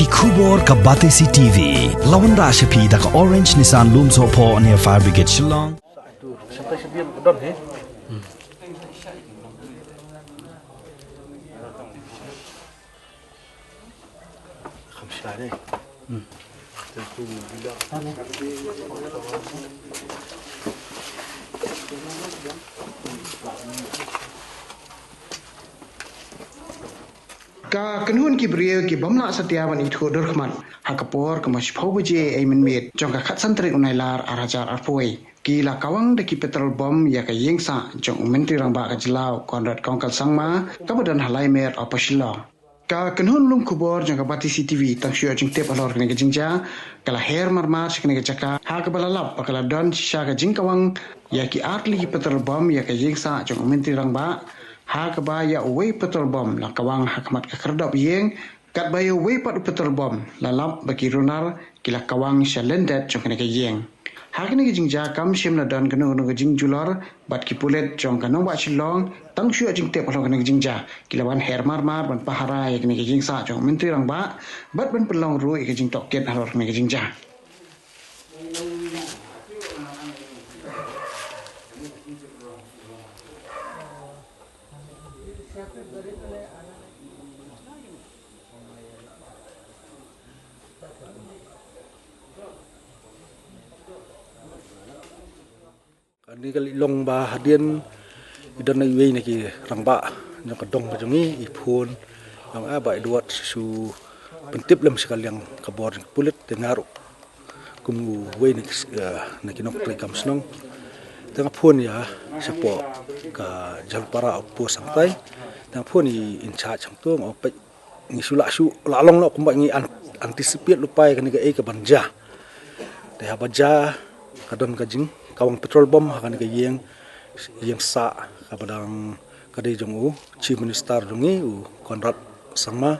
Khubor ka Batesi TV lawan ra shapi da ka Orange Nissan Loom so po near Fire Brigade Shillong. Sampai sediam kedon he. Khamsa deh. Tentu bila. Ka kanhun ki brio ki bamla satyawan itho dorkhman hakapor ka mashphau buje ai minmit jong ka khat santri unailar arajar arpoi ki la kawang de ki petrol bom ya ka yengsa jong mentri rangba ka jilau konrad kongkal sangma ka badan halai mer opashilo ka kanhun lum khubor jong ka Batesi TV tangsyo jing tep alor kene jingja kala her marmar kene jaka ha ka balalap kala don sha ka jingkawang ya ki atli ki petrol bom ya ka yengsa jong mentri rangba ha ka ba ya wei petrol bom la kawang hakmat ka kerdop yeng kat ba ya wei pat petrol bom la lap bagi runar kila kawang shalendet jong kene yeng ha kene jingja kam shim na dan kene no jing julor bat ki pulet jong kene wa chilong tang shu jing te palong kene jingja kila wan her mar ban pahara ya kene jing sa jong menteri rang ba bat ban pelong ru ke jing toket halor kene jingja Ini kali long ba hadian idan ai wei naki rangba nyong kadong majongi ipun yang aba duat su pentip lem sekali yang kabor pulit dengaru kumu wei naki nok rekam senong tengah pun ya sepo ka jalpara opo sampai tengah pun i in charge tu ngopek ni sula su lalong lo kumba ngi anticipate lupai kan ke banja de habaja kadon kajing kawang petrol bom akan ke yang sa kabadang kadai jongu chief minister dongi u Konrad Sangma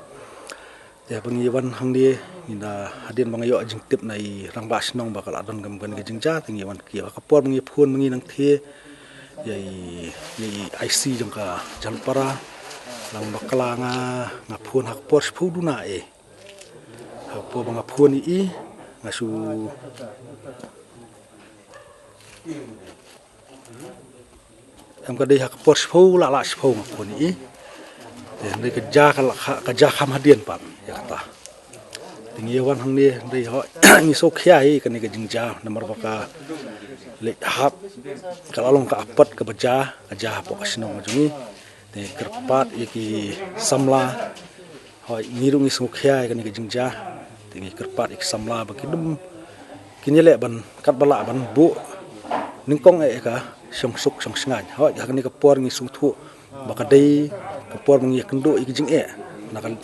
ya pengiwan hang dia ina hadin bangayo jing tip nai rangba snong bakal adon gamban ke jingja tingiwan ki kapor mengi phun mengi nang the yai IC jongka jalpara lang bakalanga ngapun hakpor spuduna hakpor bangapun i ngasu am kadai hak pos phau la phau ngapun i de kerja kam hadian pan ya kata tingiwan hang ni dei ho ni so khyai kan ke jingja nomor baka le hap kalalong ka apat ke baja aja pok sino majungi de kerpat iki samla ho ngirung is khyai kan ke jingja tingi kerpat ik samla bakidum kinile ban kat bala ban bu ningkong ka song suk song sngan ho hakni ka por ngi sung thu bakadai ka por ngi kendo ik jing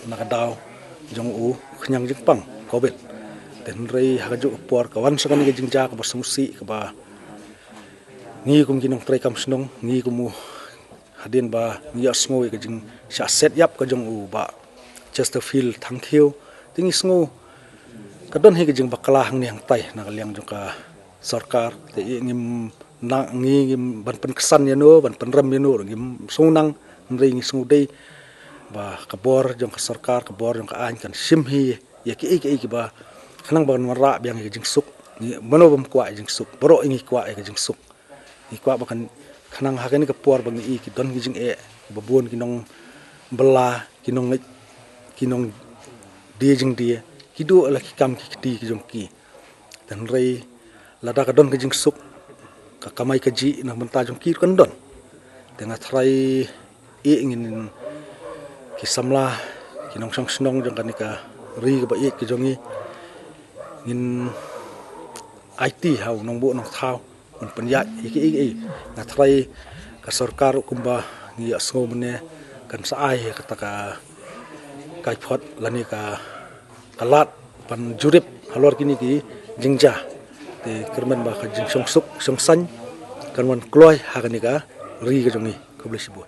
naka daw jong u khnyang jing pang covid ten rei hakaju por ka wan sakani jing ja ka basmusi ka ba ngi kum kinong trai kam snong ngi kumu hadin ba ngi asngo ka jing sha set yap ka jong u ba Chesterfield thangkhiu tingi sngo kadon he ka jing bakala hang ni hang tai na liang jong ka sarkar te ngim na ngi ban pen kesan ya no ban pen ram ya no ngim sunang nri ngi sungdei ba kabor jong ka sarkar kabor jong ka an kan simhi ya ki ba khanang ban mara biang ki jing suk ni mano bam kwa jing suk boro ingi kwa ki jing suk ni kwa ba kan khanang ha ni ka por bang i ki don ki jing babon ki nong bela ki nong dia jing dia ki do la ki kam ki jong ki dan rei lada kadon ke jing suk ka kamai kaji na menta jong ki kan don tengah trai ingin ki samla ki nong song snong jong kan ka ri ka ba ki jongi ngin IT hau nong bu nong thau on panya iki na trai ka sarkar kumba ngi asngo mene kan saai kata ka kai phot lani ka kalat pan jurip halor kini ki jingja de kerman ba ka jing song suk song san kan wan kloi ha ka ni ka ri ka jongi ko blesi bo